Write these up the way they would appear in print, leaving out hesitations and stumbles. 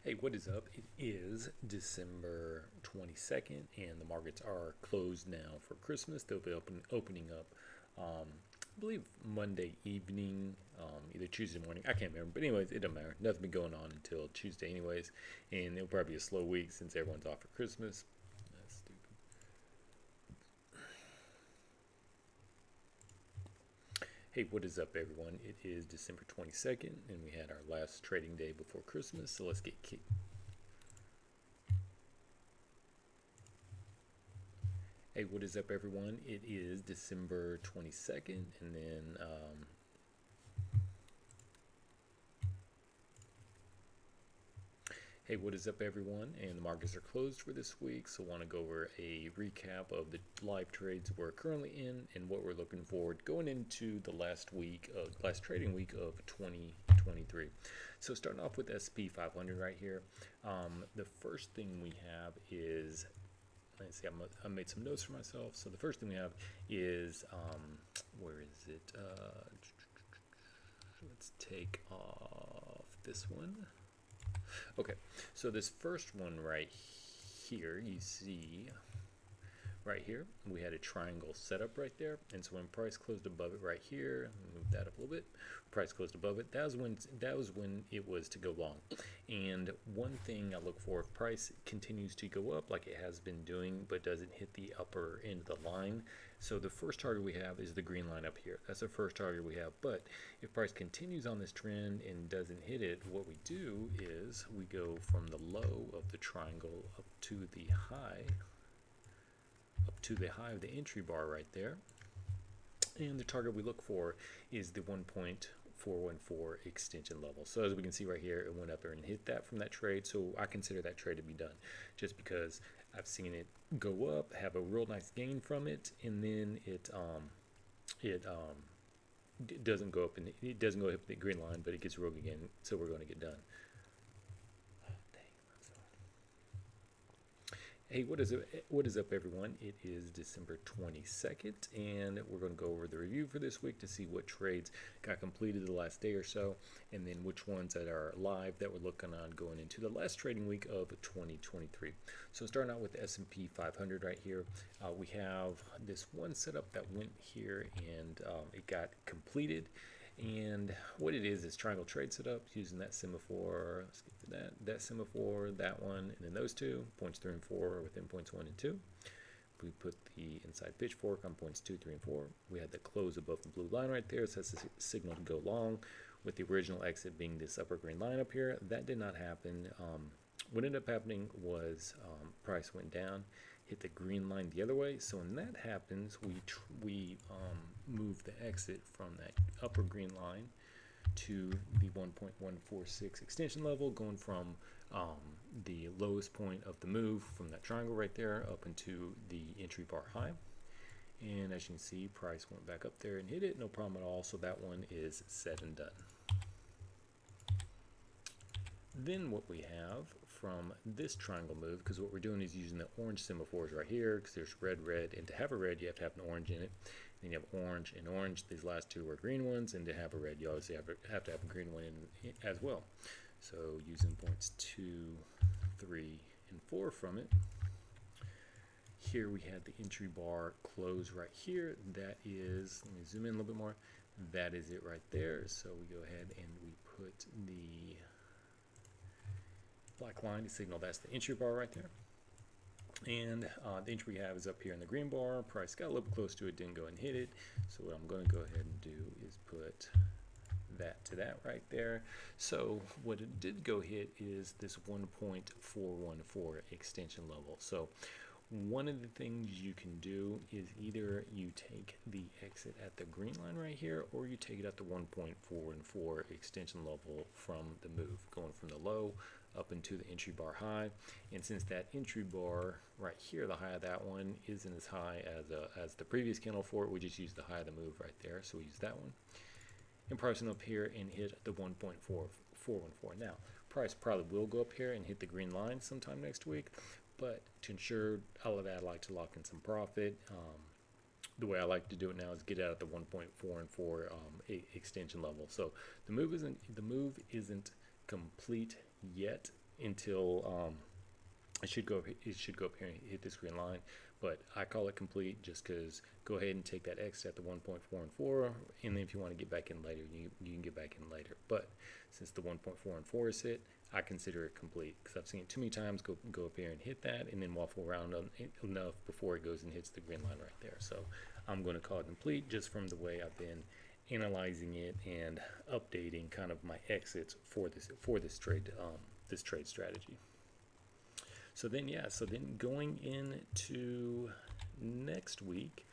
Hey, what is up? It is December 22nd, and the markets are closed now for Christmas. They'll be opening up, I believe, Monday evening, either Tuesday morning. I can't remember. But, anyways, it doesn't matter. Nothing been going on until Tuesday, anyways. And it'll probably be a slow week since everyone's off for Christmas. That's stupid. Hey, what is up, everyone? It is December 22nd, and we had our last trading day before Christmas. So let's get kicked. Hey, what is up, everyone? It is December 22nd, and then hey, what is up, everyone? And the markets are closed for this week, so I want to go over a recap of the live trades we're currently in and what we're looking forward going into the last trading week of 2023. So starting off with SP 500 right here, the first thing we have is, let's see, I made some notes for myself. So the first thing we have is, where is it? Let's take off this one. Okay, so this first one right here, you see right here, we had a triangle set up right there, and so when price closed above it right here, move that up a little bit, price closed above it, that was when it was to go long. And one thing I look for, if price continues to go up like it has been doing but doesn't hit the upper end of the line, so the first target we have is the green line up here. That's the first target we have. But if price continues on this trend and doesn't hit it, what we do is we go from the low of the triangle up to the high of the entry bar right there. And the target we look for is the 1.414 extension level. So as we can see right here, it went up there and hit that from that trade. So I consider that trade to be done, just because I've seen it go up, have a real nice gain from it, and then it doesn't go up, and it doesn't go up the green line, but it gets rogue again. So we're going to get done. Hey, what is up, everyone? It is December 22nd, and we're going to go over the review for this week to see what trades got completed the last day or so, and then which ones that are live that we're looking on going into the last trading week of 2023. So starting out with the S&P 500 right here, we have this one setup that went here, and it got completed. And what it is triangle trade setup using that semaphore. Let's get to that semaphore, that one, and then those two points 3 and 4 are within points 1 and 2. We put the inside pitchfork on points 2, 3, and 4. We had the close above the blue line right there, so that's the signal to go long, with the original exit being this upper green line up here. That did not happen. What ended up happening was price went down, hit the green line the other way. So when that happens, we move the exit from that upper green line to the 1.146 extension level, going from the lowest point of the move from that triangle right there up into the entry bar high. And as you can see, price went back up there and hit it, no problem at all. So that one is said and done. Then what we have from this triangle move, because what we're doing is using the orange semaphores right here, because there's red, and to have a red, you have to have an orange in it. Then you have orange and orange. These last two are green ones, and to have a red, you obviously have to have a green one in as well. So using points 2, 3, and 4 from it. Here we had the entry bar close right here. That is, let me zoom in a little bit more. That is it right there. So we go ahead and we put the black line to signal that's the entry bar right there. And the entry we have is up here in the green bar. Price got a little bit close to it, didn't go and hit it. So what I'm going to go ahead and do is put that to that right there. So what it did go hit is this 1.414 extension level. So one of the things you can do is either you take the exit at the green line right here, or you take it at the 1.414 extension level from the move, going from the low up into the entry bar high. And since that entry bar right here, the high of that one isn't as high as the previous candle for it, we just use the high of the move right there. So we use that one. And pricing up here and hit the 1.414. Now, price probably will go up here and hit the green line sometime next week, but to ensure all of that, I like to lock in some profit. The way I like to do it now is get out at the 1.414 extension level. So the move isn't complete yet, until it should go up here and hit this green line, but I call it complete just because go ahead and take that exit at the 1.414, and then if you want to get back in later, you can get back in later. But since the 1.414 is hit, I consider it complete because I've seen it too many times go up here and hit that and then waffle around enough before it goes and hits the green line right there. So I'm going to call it complete just from the way I've been analyzing it and updating kind of my exits for this trade strategy. So then going into next week,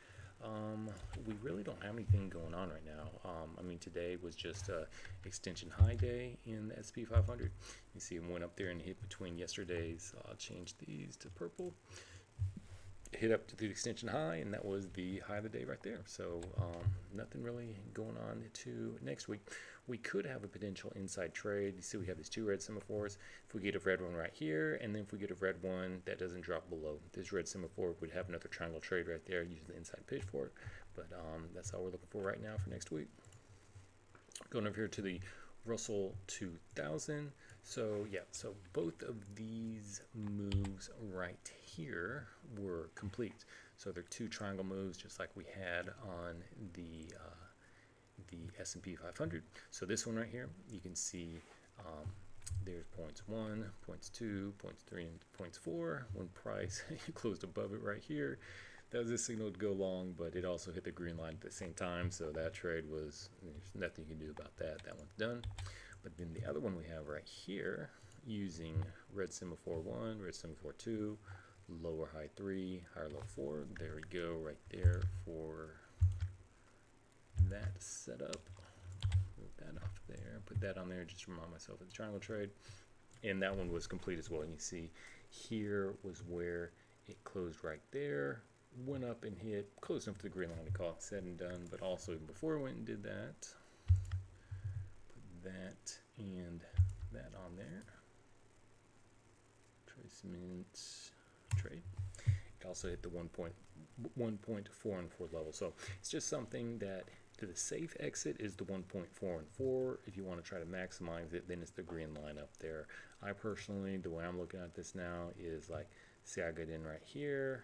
we really don't have anything going on right now. I mean, today was just a extension high day in the S&P 500. You see it went up there and hit between yesterday's. I'll change these to purple. Hit up to the extension high, and that was the high of the day right there. So nothing really going on to next week. We could have a potential inside trade. You see we have these two red semaphores. If we get a red one right here, and then if we get a red one that doesn't drop below this red semaphore, we'd have another triangle trade right there using the inside pitch for it. But that's all we're looking for right now for next week. Going over here to the Russell 2000. So both of these moves right here were complete. So they're two triangle moves just like we had on the S&P 500. So this one right here, you can see there's points 1, points 2, points 3, and points 4. When price closed above it right here, that was a signal to go long, but it also hit the green line at the same time. So that trade was, there's nothing you can do about that. That one's done. But then the other one we have right here, using red semaphore 1, red semaphore 2, lower high 3, higher low 4. There we go, right there for that setup. Move that off there, put that on there, just to remind myself of the triangle trade. And that one was complete as well. And you see here was where it closed right there, went up and hit close enough to the green line to call it said and done. But also before it went and did that, that and that on there. Tracement trade. It also hit the 1.414 level. So it's just something that to the safe exit is the 1.414. If you want to try to maximize it, then it's the green line up there. I personally, the way I'm looking at this now is like, see, I get in right here,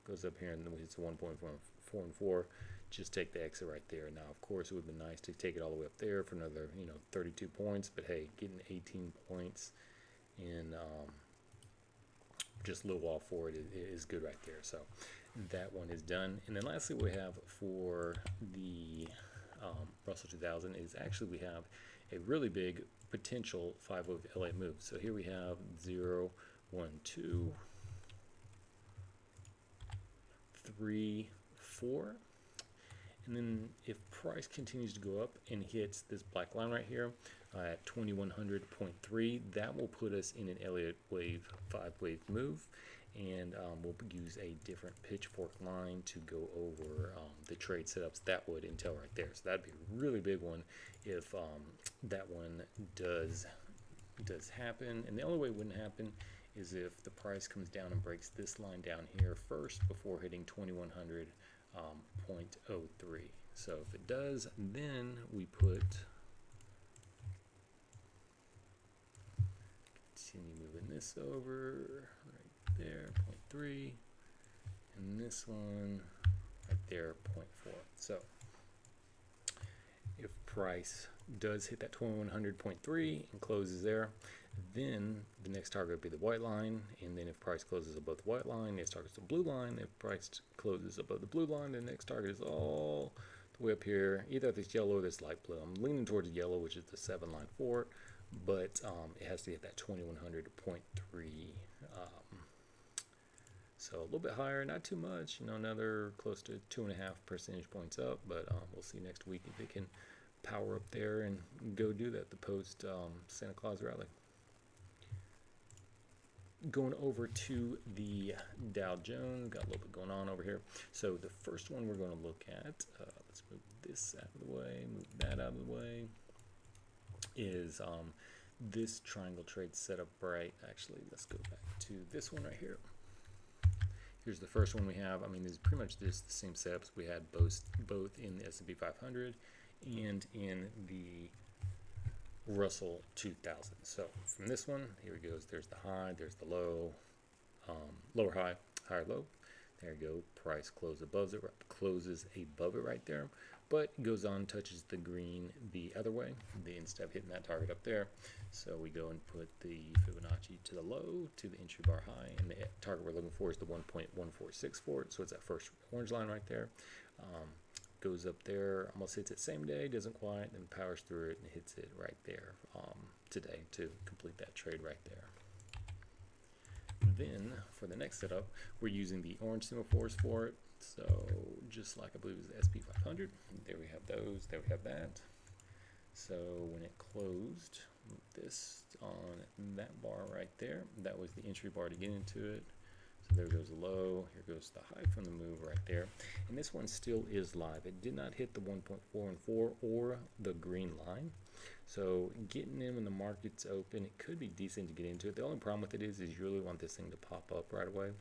goes up here and then hits the 1.414. Just take the exit right there. Now, of course, it would have been nice to take it all the way up there for another, 32 points. But hey, getting 18 points in just a little while forward is good right there. So that one is done. And then lastly, we have for the Russell 2000 is actually we have a really big potential 5 of LA move. So here we have 0, 1, 2, 3, 4. And then if price continues to go up and hits this black line right here at 2100.3, that will put us in an Elliott wave 5-wave move. And we'll use a different pitchfork line to go over the trade setups that would entail right there. So that'd be a really big one if that one does happen. And the only way it wouldn't happen is if the price comes down and breaks this line down here first before hitting 2100.03. So if it does, then we put continue moving this over right there, 0.3, and this one right there, 0.4. So if price does hit that 2100.3 and closes there, then the next target would be the white line, and then if price closes above the white line, next target is the blue line. If price closes above the blue line, the next target is all the way up here, either this yellow or this light blue. I'm leaning towards the yellow, which is the 7 line for it, but it has to hit that 2100.3. So a little bit higher, not too much, another close to 2.5 percentage points up, but we'll see next week if it can power up there and go do that, the post Santa Claus rally. Going over to the Dow Jones, got a little bit going on over here. So the first one we're going to look at, let's move this out of the way, move that out of the way, is this triangle trade setup right. Actually, let's go back to this one right here. Here's the first one we have. I mean, this is pretty much just the same setups we had both in the S&P 500 and in the Russell 2000. So from this one, here it goes. There's the high, there's the low, lower high, higher low. There you go. Price closes above it right there, but goes on, touches the green the other way. Instead of hitting that target up there, so we go and put the Fibonacci to the low, to the entry bar high, and the target we're looking for is the 1.1464. So it's that first orange line right there. Goes up there, almost hits it same day, doesn't quite, then powers through it and hits it right there today to complete that trade right there. Then for the next setup, we're using the orange semaphores for it. So just like I believe it was the SP 500, there we have those, there we have that. So when it closed, this on that bar right there, that was the entry bar to get into it. So there goes the low, here goes the high from the move right there. And this one still is live. It did not hit the 1.414 or the green line. So getting in when the market's open, it could be decent to get into it. The only problem with it is you really want this thing to pop up right away.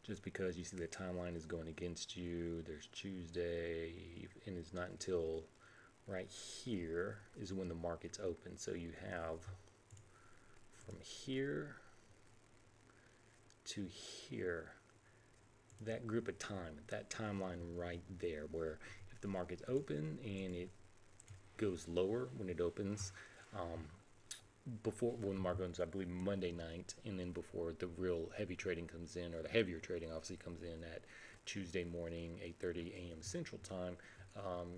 Just because you see the timeline is going against you. There's Tuesday, and it's not until right here is when the market's open. So you have from here to here, that group of time, that timeline right there, where if the market's open and it goes lower when it opens, before when the market opens, I believe Monday night, and then before the real heavy trading comes in, or the heavier trading obviously comes in at Tuesday morning, 8:30 a.m. Central Time,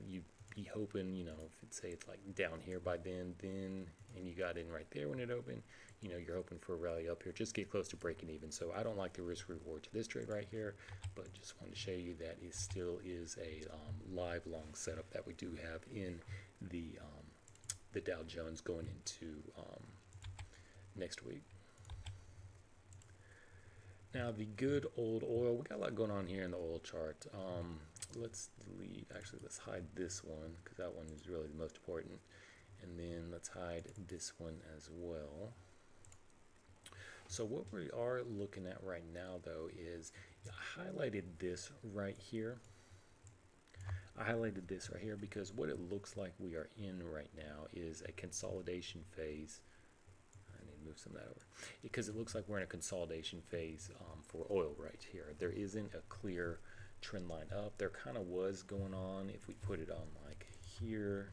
you be hoping, you know, if it's, say it's like down here by then, and you got in right there when it opened, you know, you're hoping for a rally up here, just get close to breaking even. So I don't like the risk reward to this trade right here, but just wanted to show you that it still is a live long setup that we do have in the Dow Jones going into next week. Now the good old oil, we got a lot going on here in the oil chart. Let's delete, actually let's hide this one because that one is really the most important, and then let's hide this one as well. So what we are looking at right now though is, I highlighted this right here. I highlighted this right here because what it looks like we are in right now is a consolidation phase. I need to move some of that over, because it looks like we're in a consolidation phase for oil right here. There isn't a clear trend line up. There kind of was going on if we put it on like here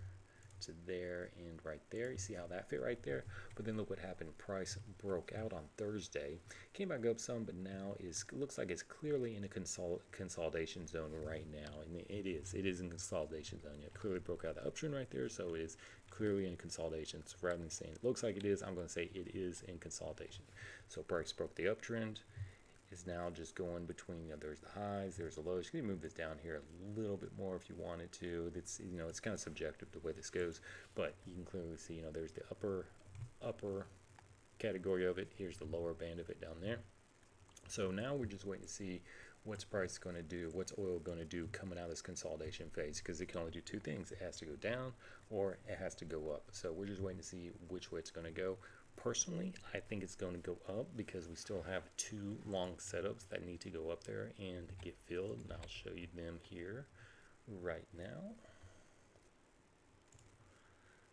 to there and right there. You see how that fit right there? But then look what happened. Price broke out on Thursday, came back up some, but now looks like it's clearly in a consolidation zone right now, and it is in consolidation zone. It clearly broke out the uptrend right there, so it is clearly in consolidation. So rather than saying it looks like it is, I'm going to say it is in consolidation. So price broke the uptrend, is now just going between, you know, there's the highs, there's the lows. You can move this down here a little bit more if you wanted to. It's, you know, it's kind of subjective the way this goes, but you can clearly see, you know, there's the upper category of it. Here's the lower band of it down there. So now we're just waiting to see what's price going to do, what's oil going to do coming out of this consolidation phase, because it can only do two things. It has to go down or it has to go up. So we're just waiting to see which way it's going to go. Personally, I think it's going to go up because we still have two long setups that need to go up there and get filled, and I'll show you them here right now.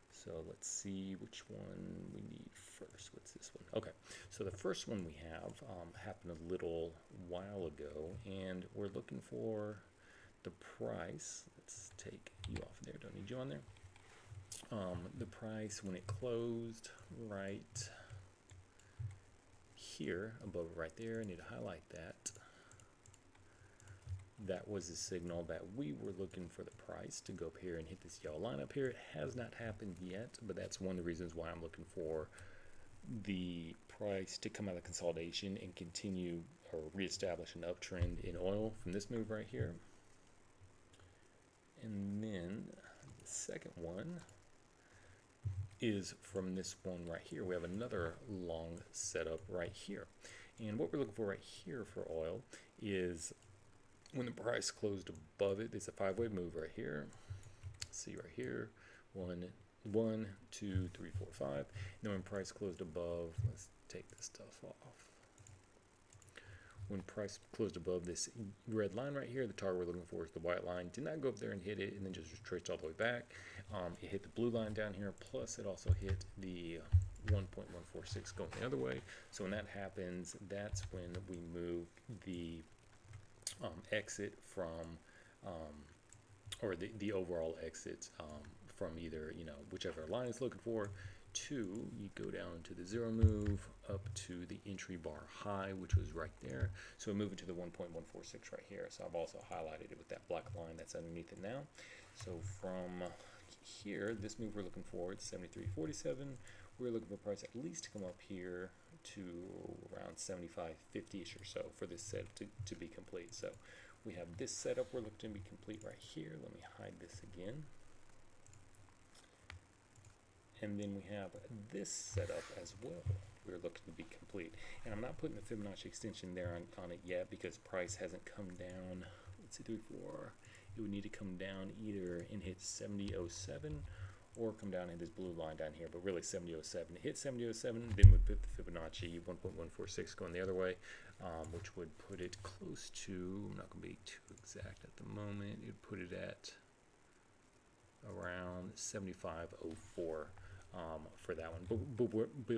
So let's see which one we need first. What's this one? Okay, so the first one we have happened a little while ago, and we're looking for the price. Let's take you off there, don't need you on there. The price when it closed right here above it right there, I need to highlight that. That was a signal that we were looking for the price to go up here and hit this yellow line up here. It has not happened yet, but that's one of the reasons why I'm looking for the price to come out of consolidation and continue or reestablish an uptrend in oil from this move right here. And then the second one is from this one right here. We have another long setup right here, and what we're looking for right here for oil is when the price closed above it. It's a five-way move right here. See right here, 1, 2, 3, 4, 5. And then when price closed above, let's take this stuff off. when price closed above this red line right here, the target we're looking for is the white line. Did not go up there and hit it, and then just retraced all the way back. It hit the blue line down here, plus it also hit the 1.146 going the other way. So when that happens, that's when we move the exit from, or the overall exit from either, whichever line it's looking for, to you go down to the zero move up to the entry bar high, which was right there. So we move it to the 1.146 right here. So I've also highlighted it with that black line that's underneath it now. So from here, this move we're looking for, it's 73.47. We're looking for price at least to come up here to around 75.50ish or so for this setup to be complete. So we have this setup we're looking to be complete right here. Let me hide this again. And then we have this setup as well. We're looking to be complete. And I'm not putting the Fibonacci extension there on it yet because price hasn't come down. Let's see, 3, 4. It would need to come down either and hit 70.07 or come down in this blue line down here, but really 70.07. Hit 70.07, then we'd put the Fibonacci 1.146 going the other way, which would put it close to, I'm not going to be too exact at the moment, it would put it at around 75.04 for that one, but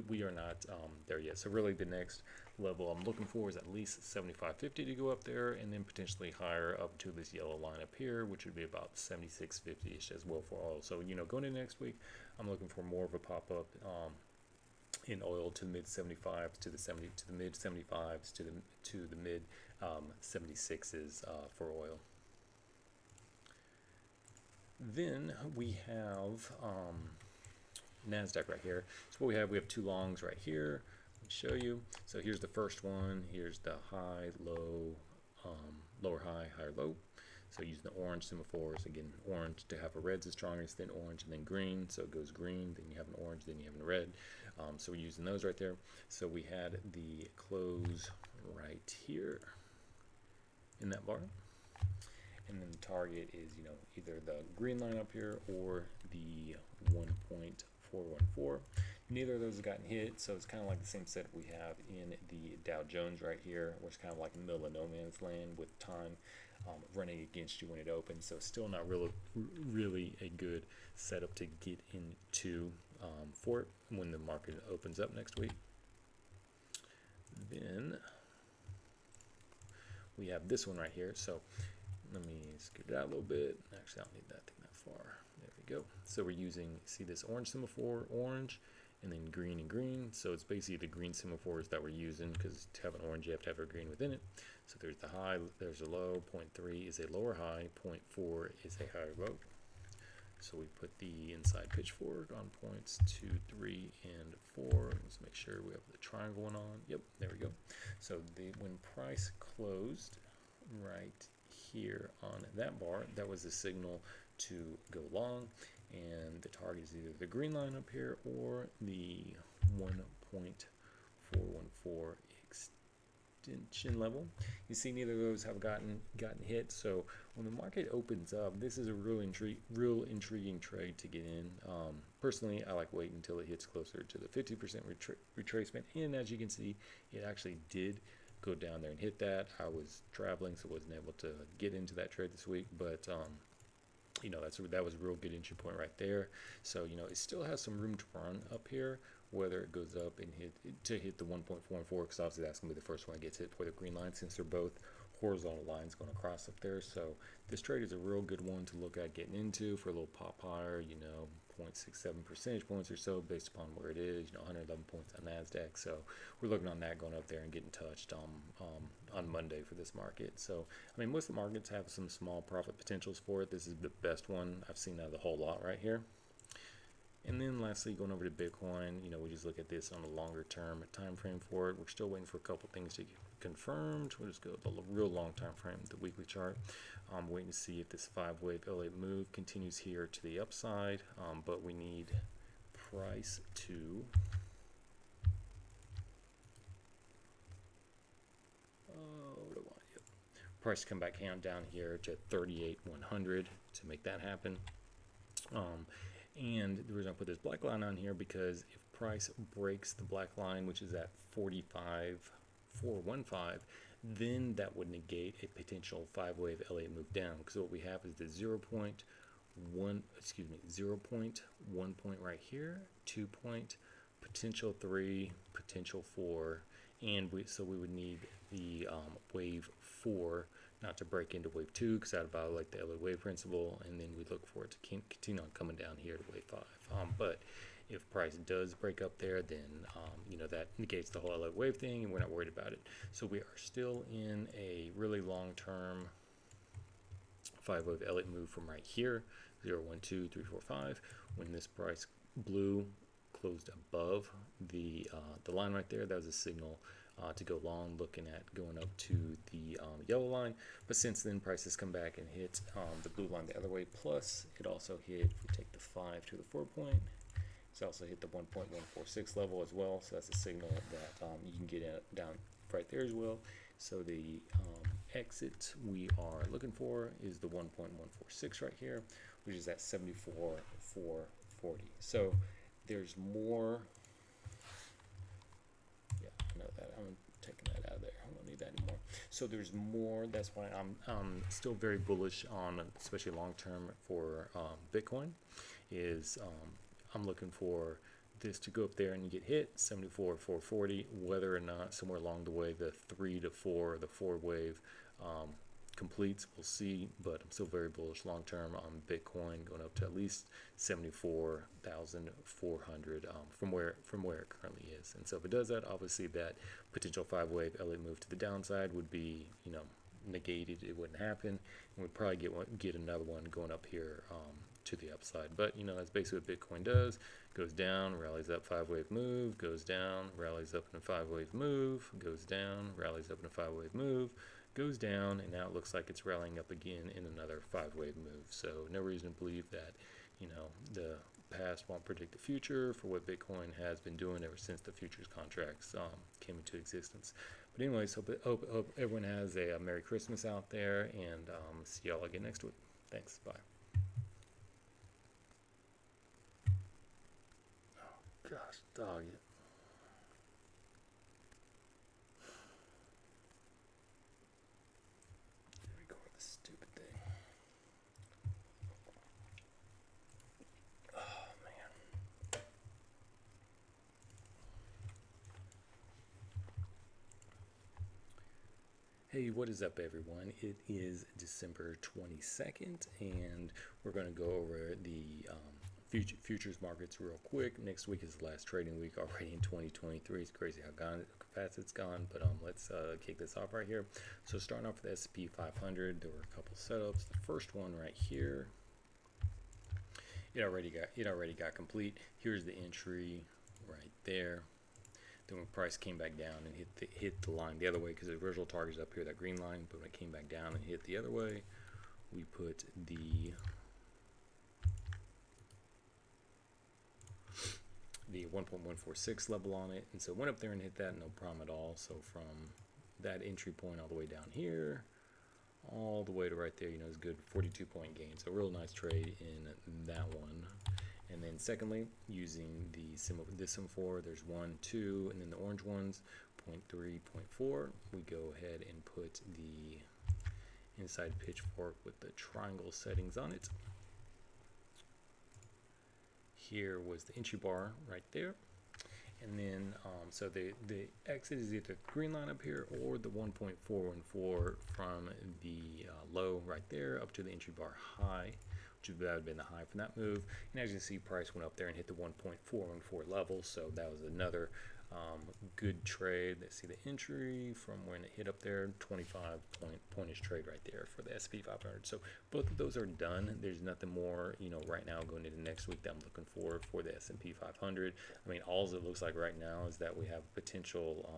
we are not there yet. So really the next level I'm looking for is at least 75.50 to go up there, and then potentially higher up to this yellow line up here, which would be about 76.50ish as well for oil. So going into next week, I'm looking for more of a pop up in oil to the mid 75s, to the mid 75s, to the mid 76s for oil. Then we have NASDAQ right here. So what we have two longs right here. Let me show you. So here's the first one. Here's the high, low, lower high, higher low. So using the orange semaphores, again, orange to have a red's the strongest, then orange, and then green. So it goes green, then you have an orange, then you have a red. So we're using those right there. So we had the close right here in that bar. And then the target is, either the green line up here or the 1.414. Neither of those have gotten hit, so it's kind of like the same setup we have in the Dow Jones right here, where it's kind of like in the middle of no man's land with time running against you when it opens. So still not really a good setup to get into for it when the market opens up next week. Then we have this one right here. So let me scoot it out a little bit. Actually, I don't need that thing that far. There we go. So we're using, see this orange semaphore, orange, and then green and green. So it's basically the green semaphores that we're using, because to have an orange, you have to have a green within it. So there's the high, there's a low, 0.3 is a lower high, 0.4 is a higher low. So we put the inside pitchfork on points 2, 3, and 4. Let's make sure we have the triangle one on. Yep, there we go. So when price closed right here on that bar, that was the signal to go long, and the target is either the green line up here or the 1.414 extension level. You see neither of those have gotten hit. So when the market opens up, this is a real intriguing trade to get in. Personally, I like waiting until it hits closer to the 50% retracement, and as you can see, it actually did go down there and hit that. I was traveling, so wasn't able to get into that trade this week, but that was a real good entry point right there. So it still has some room to run up here, whether it goes up and hit the 1.44, because obviously that's going to be the first one that gets hit for the green line, since they're both horizontal lines going across up there. So this trade is a real good one to look at getting into for a little pop higher, 0.67 percentage points or so based upon where it is, 111 points on NASDAQ. So we're looking on that going up there and getting touched on Monday for this market. So, most of the markets have some small profit potentials for it. This is the best one I've seen out of the whole lot right here. And then lastly, going over to Bitcoin, we just look at this on a longer term time frame for it. We're still waiting for a couple things to get confirmed. We'll just go with the real long time frame, the weekly chart. Waiting to see if this 5-wave L8 move continues here to the upside, but we need price to price to come back down here to 38,100 to make that happen. And the reason I put this black line on here, because if price breaks the black line, which is at 45,415, then that would negate a potential 5-wave Elliott move down, because what we have is the 0 point point right here, 2 point, potential 3, potential 4, and so we would need the wave 4 not to break into wave 2, because that about like the Elliott wave principle, and then we look for it to continue on coming down here to wave 5. But if price does break up there, then that negates the whole Elliott wave thing, and we're not worried about it. So we are still in a really long-term 5-wave Elliott move from right here, 0, 1, 2, 3, 4, 5. When this price blue closed above the line right there, that was a signal to go long, looking at going up to the yellow line. But since then, prices come back and hit the blue line the other way. Plus, it also hit, if we take the 5 to the 4 point, it's also hit the 1.146 level as well. So that's a signal that you can get down right there as well. So the exit we are looking for is the 1.146 right here, which is at 74,440. So there's more. Yeah, I know that. I'm taking that out of there. I don't need that anymore. So there's more. That's why I'm still very bullish on, especially long term for Bitcoin. I'm looking for this to go up there and get hit 74,440. Whether or not somewhere along the way the 3 to 4, the 4 wave completes, we'll see. But I'm still very bullish long term on Bitcoin going up to at least 74,400 from where it currently is. And so if it does that, obviously that potential 5-wave Elliott move to the downside would be negated. It wouldn't happen, and we'd probably get another one going up here to the upside. But that's basically what Bitcoin does. Goes down, rallies up, 5-wave move, goes down, rallies up in a 5-wave move, goes down, rallies up in a 5-wave move, goes down, and now it looks like it's rallying up again in another 5-wave move. So no reason to believe that the past won't predict the future for what Bitcoin has been doing ever since the futures contracts came into existence. But anyways, hope everyone has a Merry Christmas out there, and see y'all again next week. Thanks. Bye. Gosh, dog it. Record this stupid thing. Oh, man. Hey, what is up, everyone? It is December 22nd, and we're going to go over the futures markets real quick. Next week is the last trading week already in 2023. It's crazy how fast it's gone, but let's kick this off right here. So starting off with the S&P 500, there were a couple setups. The first one right here, it already got complete. Here's the entry right there. Then when price came back down and hit the line the other way, because the original target is up here, that green line, but when it came back down and hit the other way, we put the 1.146 level on it, and so it went up there and hit that, no problem at all. So from that entry point all the way down here, all the way to right there, it's good 42-point gain. So real nice trade in that one. And then secondly, using the semaphore, there's 1, 2, and then the orange ones, 0.3, 0.4. We go ahead and put the inside pitchfork with the triangle settings on it. Here was the entry bar right there, and then so the exit is either the green line up here or the 1.414 from the low right there up to the entry bar high, which would have been the high from that move. And as you can see, price went up there and hit the 1.414 level, so that was another good trade. Let's see the entry from when it hit up there, 25-point trade right there for the S&P 500. So both of those are done. There's nothing more, right now going into next week that I'm looking for the S&P 500. I mean, all it looks like right now is that we have potential.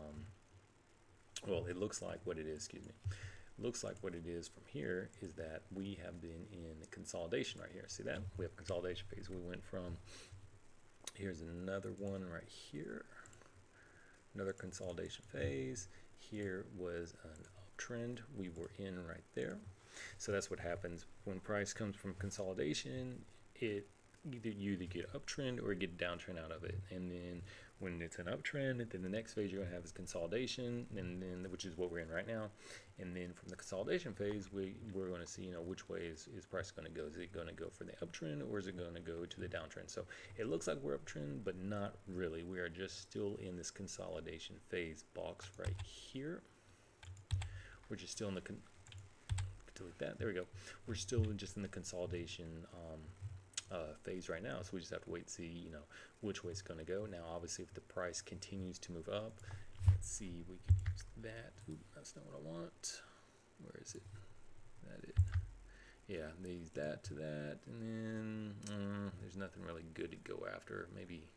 Well, it looks like what it is. Looks like what it is from here is that we have been in consolidation right here. See that? We have consolidation phase. We went from, here's another one right here. Another consolidation phase. Here was an uptrend we were in right there. So that's what happens when price comes from consolidation. You either get uptrend or you get downtrend out of it. And then When it's an uptrend, then the next phase you're going to have is consolidation, and then which is what we're in right now. And then from the consolidation phase, we're going to see, which way is price going to go. Is it going to go for the uptrend, or is it going to go to the downtrend? So it looks like we're uptrend, but not really. We are just still in this consolidation phase box right here. We're just still in the delete that. There we go. We're still just in the consolidation phase right now, so we just have to wait and see, which way it's going to go. Now, obviously, if the price continues to move up, let's see, we can use that. Ooh, that's not what I want. Where is it? That it? Yeah, they use that to that, and then there's nothing really good to go after. Maybe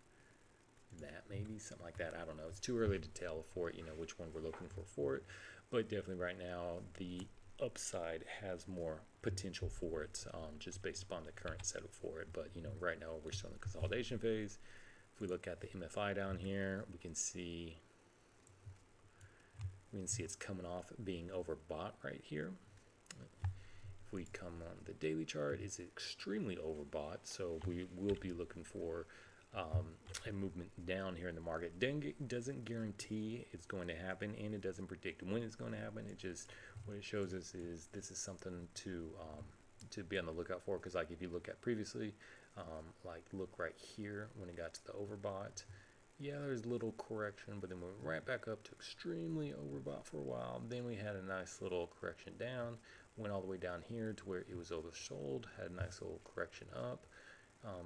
that, maybe something like that. I don't know. It's too early to tell for it, which one we're looking for it. But definitely right now, the upside has more potential for it, just based upon the current setup for it. But right now we're still in the consolidation phase. If we look at the MFI down here, we can see it's coming off being overbought right here. If we come on the daily chart, it's extremely overbought, so we will be looking for a movement down here in the market. Doesn't guarantee it's going to happen, and it doesn't predict when it's going to happen. It just, what it shows us is this is something to be on the lookout for, because like if you look at previously, like look right here when it got to the overbought, yeah, there's a little correction, but then we went right back up to extremely overbought for a while. Then we had a nice little correction down, went all the way down here to where it was oversold, had a nice little correction up.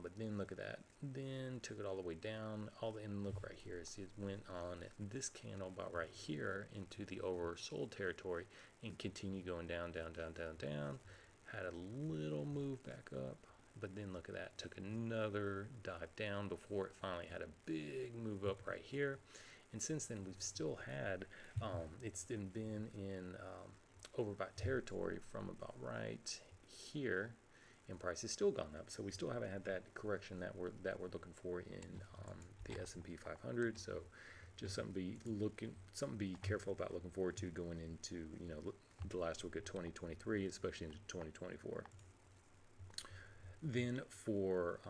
But then look at that, then took it all the way down, and look right here, see it went on this candle about right here into the oversold territory and continued going down, down, down, down, down, had a little move back up, but then look at that, took another dive down before it finally had a big move up right here. And since then we've still had, it's been in overbought territory from about right here, and price has still gone up, so we still haven't had that correction that we're looking for in the S&P 500. So just something to be careful about looking forward to going into the last week of 2023, especially into 2024. Then for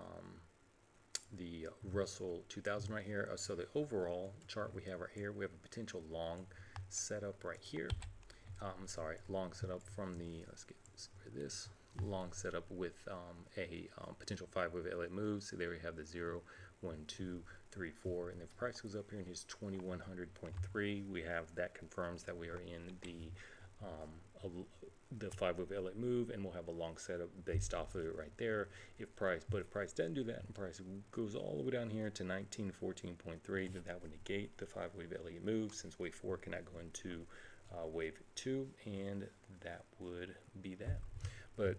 the Russell 2000 right here, so the overall chart we have right here, we have a potential long setup right here. Long setup from the, let's get rid of this, long setup with a potential 5-wave Elliott move. So there we have the 0, 1, 2, 3, 4, and if price goes up here and hits 2100.3, we have that confirms that we are in the 5-wave Elliott move, and we'll have a long setup based off of it right there. If price doesn't do that and price goes all the way down here to 1914.3, then that would negate the 5-wave Elliott move, since wave 4 cannot go into wave 2, and that would be that. But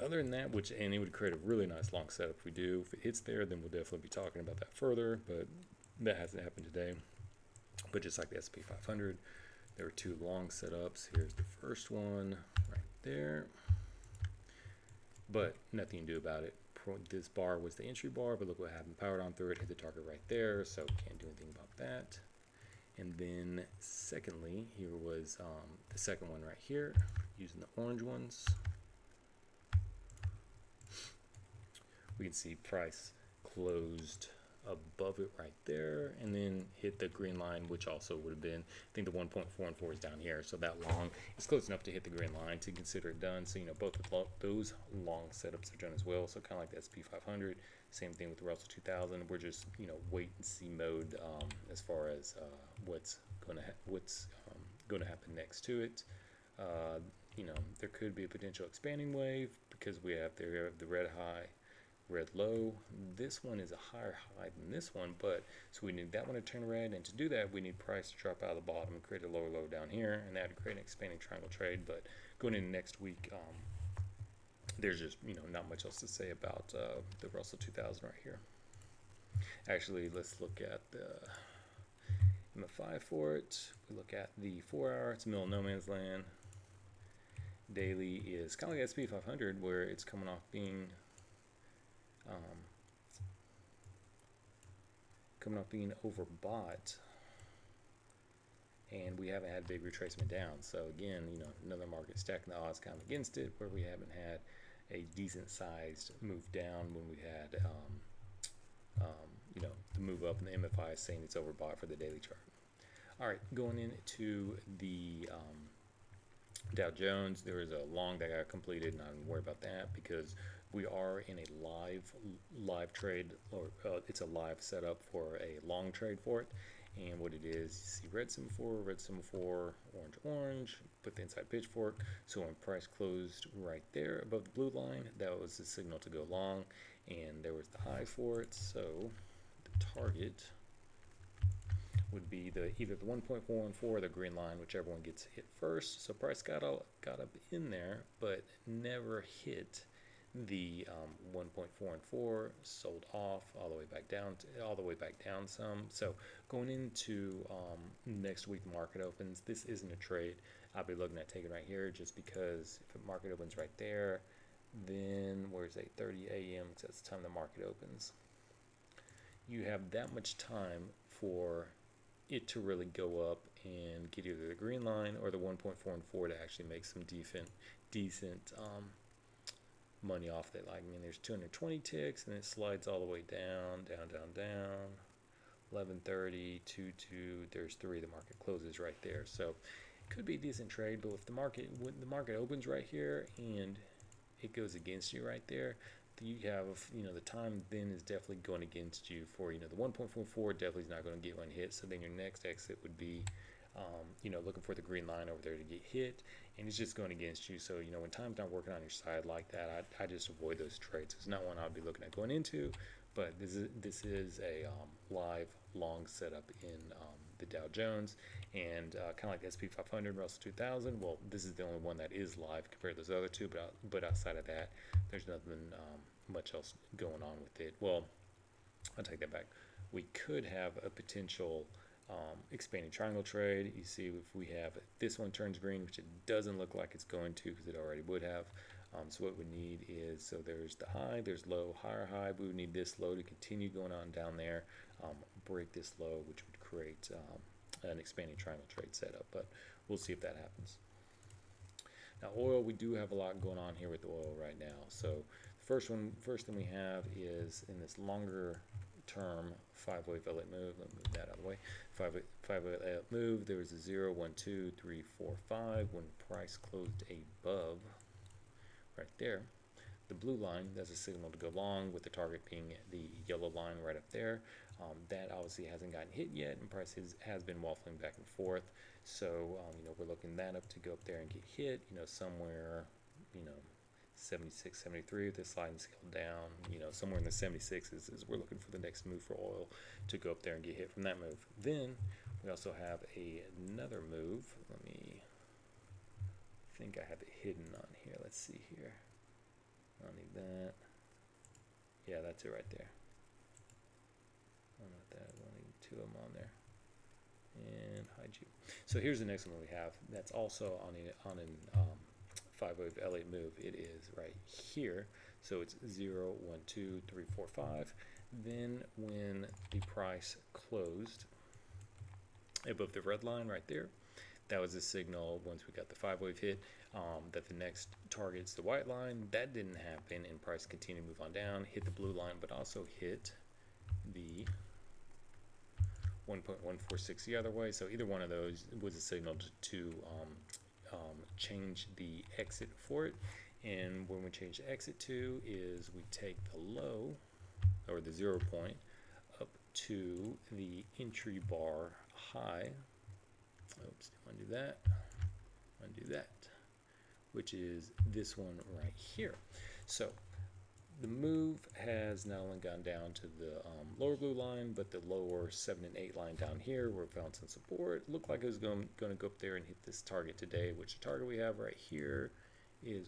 other than that, and it would create a really nice long setup if we do. If it hits there, then we'll definitely be talking about that further, but that hasn't happened today. But just like the S&P 500, there were 2 long setups. Here's the first one right there, but nothing you can do about it. This bar was the entry bar, but look what happened. Powered on through it, hit the target right there, so can't do anything about that. And then secondly, here was the second one right here, using the orange ones. We can see price closed above it right there, and then hit the green line, which also would have been, I think the 1.44 is down here, so that long is close enough to hit the green line to consider it done. So both of those long setups are done as well. So kind of like the SP 500, same thing with the Russell 2000. We're just wait and see mode as far as what's going to happen next to it. There could be a potential expanding wave, because we have the red high, red low. This one is a higher high than this one, but so we need that one to turn red, and to do that we need price to drop out of the bottom and create a lower low down here, and that would create an expanding triangle trade. But going into next week, there's just not much else to say about the Russell 2000 right here. Actually, let's look at the MFI for it. We look at the 4-hour, it's middle of no man's land. Daily is kind of like SP 500, where it's coming off being overbought, and we haven't had big retracement down. So again, another market stacking the odds kind of against it, where we haven't had a decent sized move down when we had the move up, and the MFI is saying it's overbought for the daily chart. All right, going into the Dow Jones, there was a long that got completed, and I don't worry about that because we are in a live trade, or it's a live setup for a long trade for it. And what it is, you see red symbol for, orange, orange, put the inside pitchfork. So when price closed right there above the blue line, that was the signal to go long, and there was the high for it. So the target would be either the 1.414 or the green line, whichever one gets hit first. So price got up in there, but never hit the 1.414, sold off all the way back down some. So going into next week, the market opens. This isn't a trade. I'll be looking at taking right here just because if the market opens right there, then where's 8:30 a.m. because that's the time the market opens. You have that much time for it to really go up and get either the green line or the 1.414 to actually make some decent money off that. Like, I mean, there's 220 ticks, and it slides all the way down. 11:30, 2:2. There's 3. The market closes right there. So it could be a decent trade, but when the market opens right here and it goes against you right there, you have, the time then is definitely going against you for, the 1.44 definitely is not going to get one hit. So then your next exit would be, looking for the green line over there to get hit, and it's just going against you. So, when time's not working on your side like that, I just avoid those trades. It's not one I'll be looking at going into, but this is a live long setup in the Dow Jones, and kind of like the SP 500, Russell 2000. Well, this is the only one that is live compared to those other two, but outside of that, there's nothing much else going on with it. Well, I'll take that back. We could have a potential expanding triangle trade. You see, if we have this one turns green, which it doesn't look like it's going to because it already would have. So what we need is, so there's the high, there's low, higher high. We would need this low to continue going on down there, break this low, which would create an expanding triangle trade setup. But we'll see if that happens. Now, oil, we do have a lot going on here with oil right now. So first thing we have is in this longer term 5-wave Elliott move. Let me move that out of the way. 5-wave Elliott move. There was a 0, 1, 2, 3, 4, 5 when price closed above right there. The blue line, that's a signal to go long, with the target being the yellow line right up there. That obviously hasn't gotten hit yet, and price has been waffling back and forth. So, we're looking that up to go up there and get hit, somewhere, 76, 73 with the sliding scale down, somewhere in the 76 is we're looking for the next move for oil to go up there and get hit from that move. Then we also have another move. Let me think I have it hidden on here. Let's see here. I don't need that. Yeah, that's it right there. I don't know what that is. I need 2 of them on there. And hide you. So here's the next one we have. That's also on an 5-wave Elliott move. It is right here. So it's 0, 1, 2, 3, 4, 5. Then when the price closed above the red line right there, that was a signal once we got the 5-wave hit that the next target's the white line. That didn't happen, and price continued to move on down, hit the blue line, but also hit the 1.146 the other way. So either one of those was a signal to change the exit for it. And when we change the exit to is we take the low, or the 0 point, up to the entry bar high. Oops, undo that, which is this one right here. So the move has not only gone down to the lower blue line, but the lower 7 and 8 line down here, where it found some support. Looked like it was going to go up there and hit this target today, which the target we have right here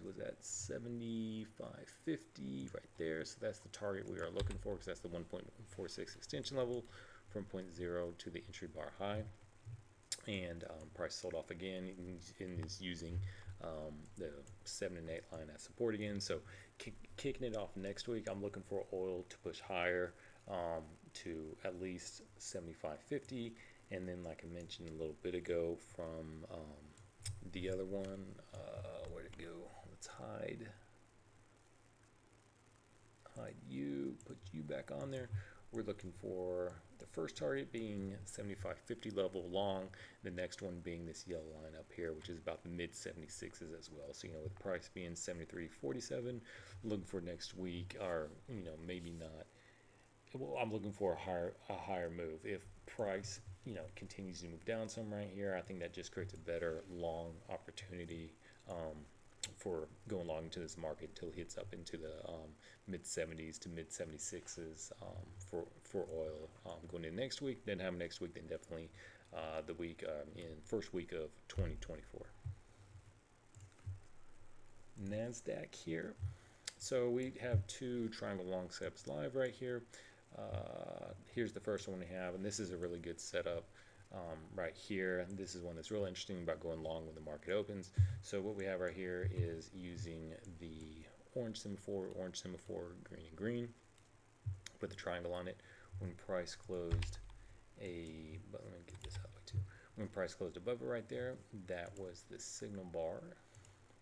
was at 75.50 right there. So that's the target we are looking for, because that's the 1.46 extension level from point 0 to the entry bar high. And price sold off again and is using the 7 and 8 line as support again. So kicking it off next week, I'm looking for oil to push higher to at least 75.50, and then, like I mentioned a little bit ago, from the other one, where'd it go? Let's hide you, put you back on there. we're looking for the first target being 75.50 level long, the next one being this yellow line up here, which is about the mid 76s as well. So, with price being 73.47, looking for next week, or, maybe not. Well, I'm looking for a higher move. If price, continues to move down some right here, I think that just creates a better long opportunity for going long into this market until it hits up into the mid 70s to mid 76s for oil. Going into next week, then have next week, then definitely the week in first week of 2024. NASDAQ here. So we have two triangle long steps live right here. Here's the first one we have, and this is a really good setup right here. This is one that's really interesting about going long when the market opens. So what we have right here is using the orange semaphore, green and green. Put the triangle on it. When price closed but let me get this out too. When price closed above it right there, that was the signal bar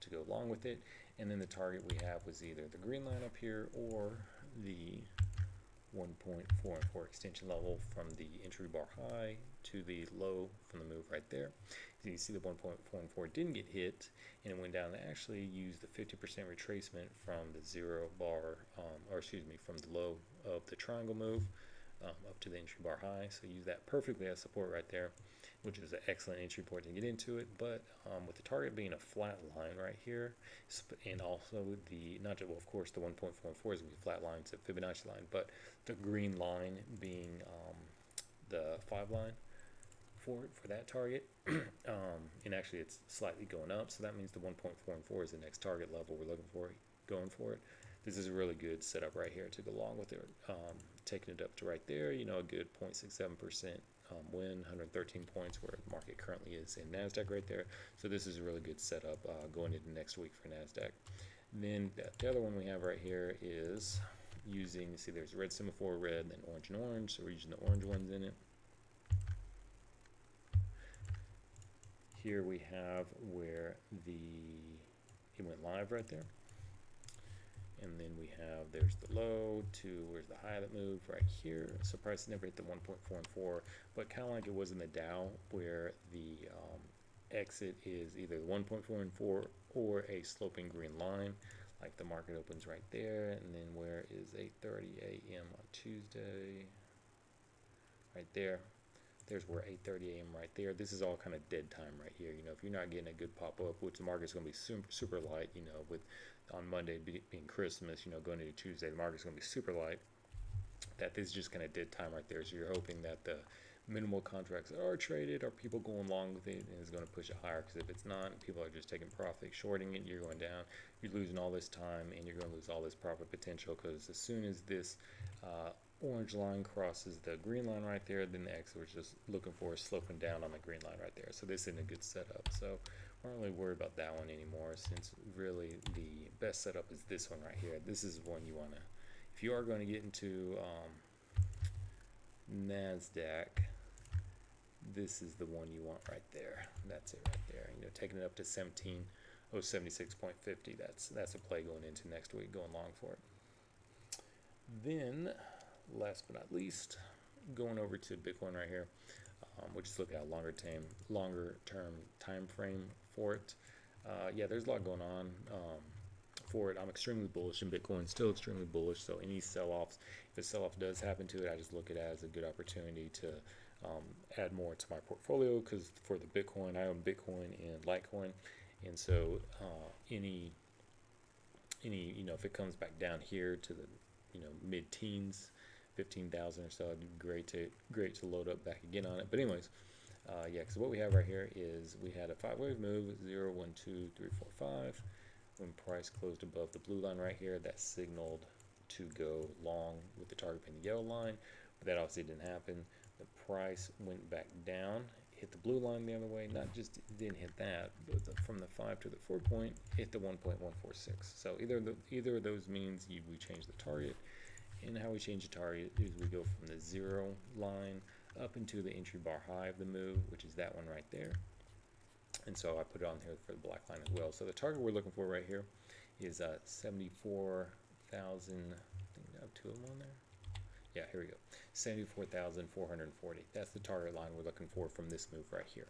to go along with it. And then the target we have was either the green line up here or the 1.44 extension level from the entry bar high to the low from the move right there. So you see the 1.44 didn't get hit, and it went down to actually use the 50% retracement from the zero bar, from the low of the triangle move up to the entry bar high. So use that perfectly as support right there, which is an excellent entry point to get into it. But with the target being a flat line right here, and also of course the 1.44 is going to be flat line, it's a Fibonacci line, but the green line being the 5 line for that target, and actually it's slightly going up, so that means the 1.44 is the next target level we're looking for, going for it. This is a really good setup right here to go along with it, taking it up to right there, a good 0.67% win, 113 points where the market currently is in NASDAQ right there. So this is a really good setup going into next week for NASDAQ. And then the other one we have right here is using, see there's red semaphore, red, then orange and orange, so we're using the orange ones in it. Here we have where it went live right there. And then we have, there's the low to where's the high that moved right here. So price never hit the 1.44, but kind of like it was in the Dow, where the exit is either the 1.44 or a sloping green line, like the market opens right there. And then where is 8:30 a.m. on Tuesday? Right there. There's where 8:30 a.m. right there. This is all kind of dead time right here. If you're not getting a good pop up, which the market's going to be super light, with on Monday being Christmas, going into Tuesday, the market's going to be super light. That is just kind of dead time right there. So you're hoping that the minimal contracts that are traded are people going along with it and is going to push it higher. Because if it's not, people are just taking profit, shorting it, you're going down. You're losing all this time and you're going to lose all this profit potential. Because as soon as this orange line crosses the green line right there, then the exit we're just looking for is sloping down on the green line right there. So this isn't a good setup. So we're not really worried about that one anymore, since really the best setup is this one right here. This is one you want to, if you are going to get into NASDAQ, this is the one you want right there. That's it right there. Taking it up to 17,076.50. That's a play going into next week, going long for it. Then last but not least, going over to Bitcoin right here, we'll just look at a longer term time frame for it. There's a lot going on for it. I'm extremely bullish in Bitcoin, still extremely bullish. So any sell-offs, if a sell-off does happen to it, I just look at it as a good opportunity to add more to my portfolio, because for the Bitcoin, I own Bitcoin and Litecoin, and so any if it comes back down here to the mid-teens, 15,000 or so, it'd be great to load up back again on it. But anyways, because what we have right here is we had a 5-wave move, 0, 1, 2, 3, 4, 5. When price closed above the blue line right here, that signaled to go long with the target being the yellow line, but that obviously didn't happen. The price went back down, hit the blue line the other way, not just didn't hit that, but from the 5 to the 4 point, hit the 1.146. So either of those means we change the target. And how we change the target is we go from the 0 line up into the entry bar high of the move, which is that one right there. And so I put it on here for the black line as well. So the target we're looking for right here is 74,000. I think I have 2 of them on there. Yeah, here we go. 74,440. That's the target line we're looking for from this move right here.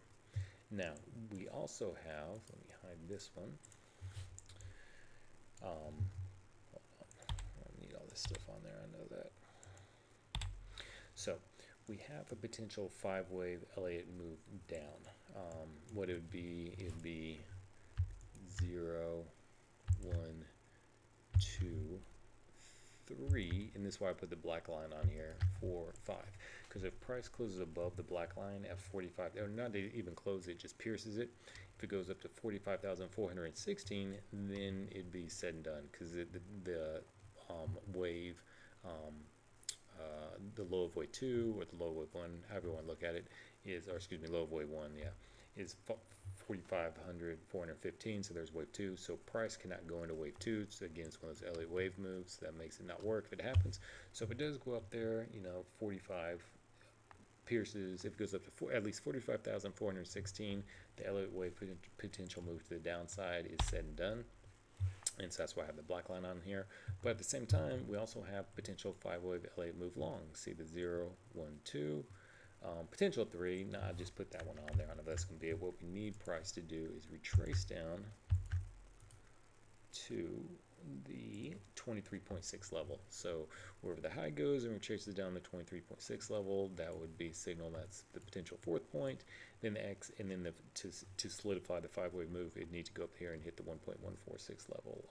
Now, we also have, let me hide this one. Hold on. I don't need all this stuff on there, I know that. So, we have a potential 5-wave Elliott move down. What it would be 0, 1, 2, 3, and this is why I put the black line on here, 4, 5. Because if price closes above the black line at 45, or not even close it, just pierces it. If it goes up to 45,416, then it'd be said and done. Because the wave, the low of wave 2 or the low of wave 1, however you want to look at it, is, or excuse me, low of wave 1, yeah, is 4,515. So there's wave 2. So price cannot go into wave 2. So again, it's one of those Elliott wave moves that makes it not work if it happens. So if it does go up there, 45 pierces, if it goes up to at least 45,416, the Elliott wave potential move to the downside is said and done. And so that's why I have the black line on here. But at the same time, we also have potential 5-wave Elliott move long. See the 0, 1, 2. Potential 3, I just put that one on there. I don't know if that's going to be it. What we need price to do is retrace down to the 23.6 level. So wherever the high goes and retraces down the 23.6 level, that would be a signal that's the potential 4th point. Then the X, and then to solidify the 5-wave move, it needs to go up here and hit the 1.146 level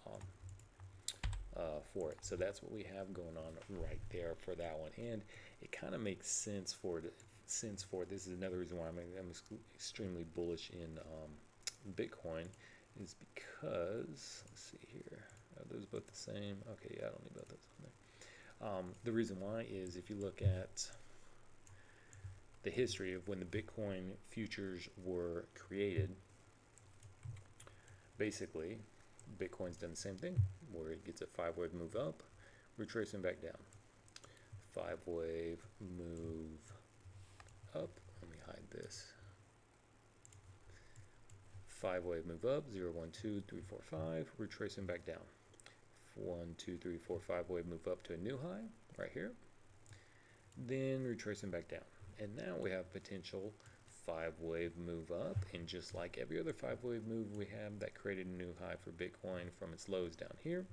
for it. So that's what we have going on right there for that one, and it kind of makes sense for it. This is another reason why I'm extremely bullish in Bitcoin, is because, let's see here, are those both the same? Okay, yeah, I don't need both those on there. The reason why is if you look at the history of when the Bitcoin futures were created, basically Bitcoin's done the same thing, where it gets a 5-wave move up, retracing back down. 5-wave move up. Let me hide this. 5-wave move up, 0, 1, 2, 3, 4, 5, retracing back down. 1, 2, 3, 4, 5-wave move up to a new high right here. Then retracing back down. And now we have potential 5-wave move up, and just like every other 5-wave move we have that created a new high for Bitcoin from its lows down here,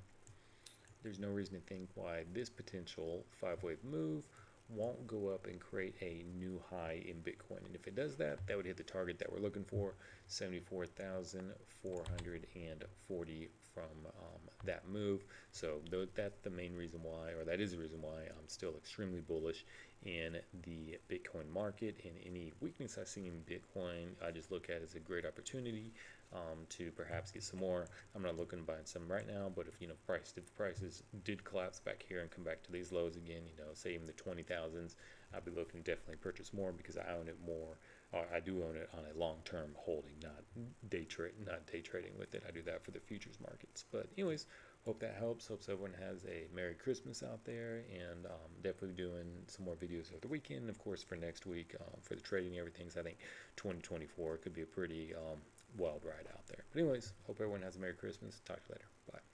there's no reason to think why this potential 5-wave move won't go up and create a new high in Bitcoin. And if it does that, that would hit the target that we're looking for, 74,440 from that move. So that's the main reason why, or that is the reason why I'm still extremely bullish in the Bitcoin market. And any weakness I see in Bitcoin, I just look at as a great opportunity to perhaps get some more. I'm not looking to buy some right now, but if prices did collapse back here and come back to these lows again, say in the 20,000s, I'd be looking to definitely purchase more, because I own it more. I do own it on a long-term holding, not day trading with it. I do that for the futures markets. But anyways, hope that helps. Hope everyone has a Merry Christmas out there, and definitely doing some more videos over the weekend. Of course, for next week, for the trading and everything, so I think 2024 could be a pretty wild ride out there. But anyways, hope everyone has a Merry Christmas. Talk to you later. Bye.